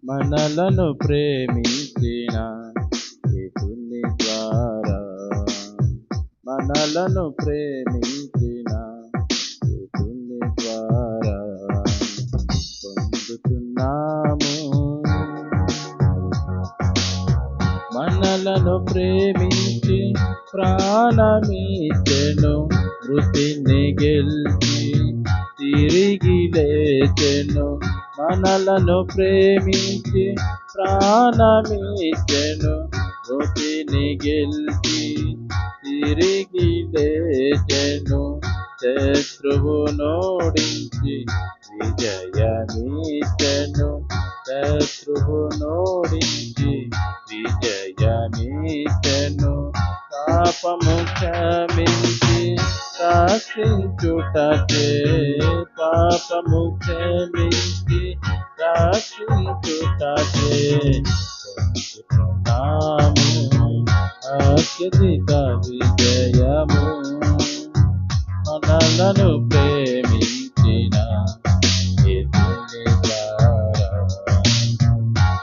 మనలను ప్రేమించిన యేసుని ద్వారా, మనలను ప్రేమించిన యేసుని ద్వారా పొందుతున్నాము. మనలను ప్రేమించి ప్రాణమిచ్చెను, మృతిని గెలిచి తిరిగి లేచెను. మనలను ప్రేమించి ప్రాణమిచ్చెను, మృతిని గెలిచి తిరిగి లేచెను. శత్రువునోడించి విజయమిచ్చెను, శత్రువునోడించి విజయమిచ్చెను. పాపము క్షమించి రక్షించుటచే, పాపము క్షమించి రక్షించుటచే పొందుతున్నాము అత్యధిక విజయము. మనలను ప్రేమించిన యేసుని ద్వారా,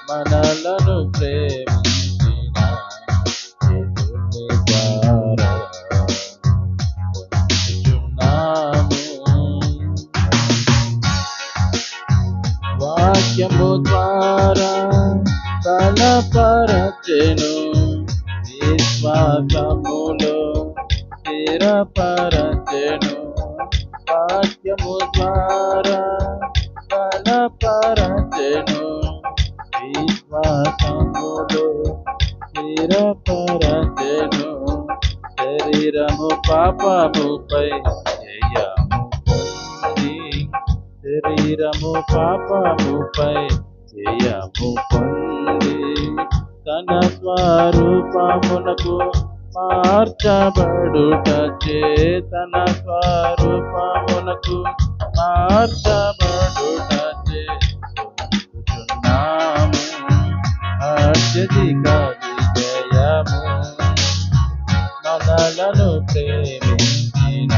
మనలను ప్రేమించిన యేసుని ద్వారా పొందుతున్నాము. వాక్యము ద్వారా బలపరచెను, విశ్వాసములో స్థిరపరచెను. వాక్యము ద్వారా బలపరచెను, విశ్వాసములో స్థిరపరచెను. శరీరము పాపముపై జయము పొంది, శరీరము పాపముపై జయము పొంది, తన స్వరూపమునకు మార్చబడుటచే, తన స్వరూపమునకు మార్చబడుటచే పొందుతున్నాము అత్యధిక విజయము. మనలను ప్రేమించిన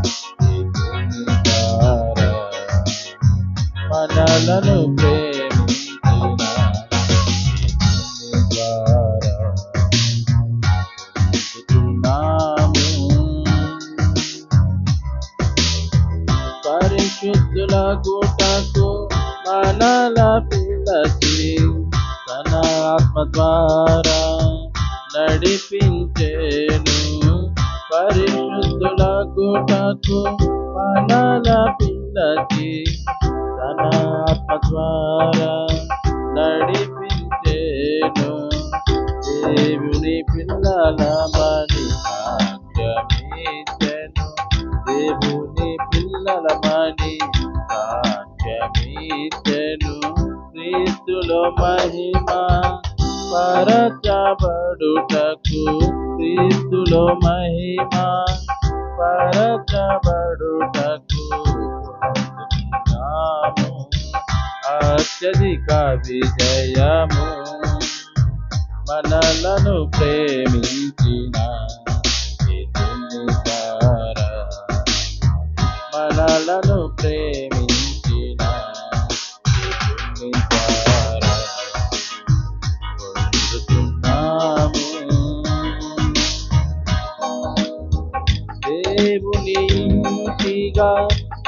యేసుని ద్వారా, మనలను ప్రేమించిన యేసుని ద్వారా పొందుతున్నాము. పరిశుద్ధుల గుటకు మనల పిలచి, తన ఆత్మ ద్వారా నడిపించేను. పరిశుద్ధుల గుటకు మనల పిలచి, తన ఆత్మ ద్వారా నడిపించేను. దేవుని పిల్లలమని సాక్ష్యమిచ్చెను, దేవుని పిల్లలమని సాక్ష్యమిచ్చెను. క్రీస్తులో మహిమ పరచబడుటకు, క్రీస్తులో మహిమ పరచబడుటకు పొందుతున్నాము అత్యధిక విజయము. మనలను ప్రేమించిన యేసుని ద్వారా, మనలను ప్రేమించిన యేసుని ద్వారా పొందుతున్నాము. దేవుని ఇంటిగా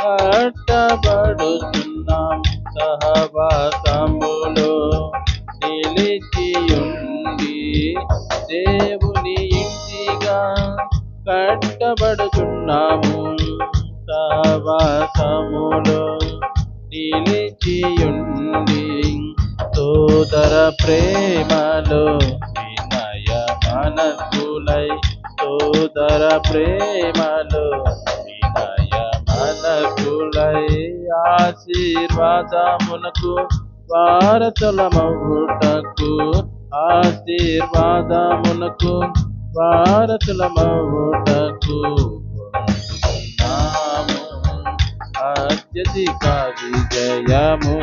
కట్టబడుతున్నాం, సహవాసములో నిలిచియుండి. దేవుని ఇంటిగా కట్టబడుతున్నాము, సహవాసములో నిలిచియుండి. సోదర ప్రేమలో వినయ మనస్కులై, సోదర ప్రేమలో వినయ మనస్కులై, ఆశీర్వాదమునకు వారసులమవుటకు, ఆశీర్వాదమునకు వారసులమవుటకు పొందుతున్నాము అత్యధిక విజయము.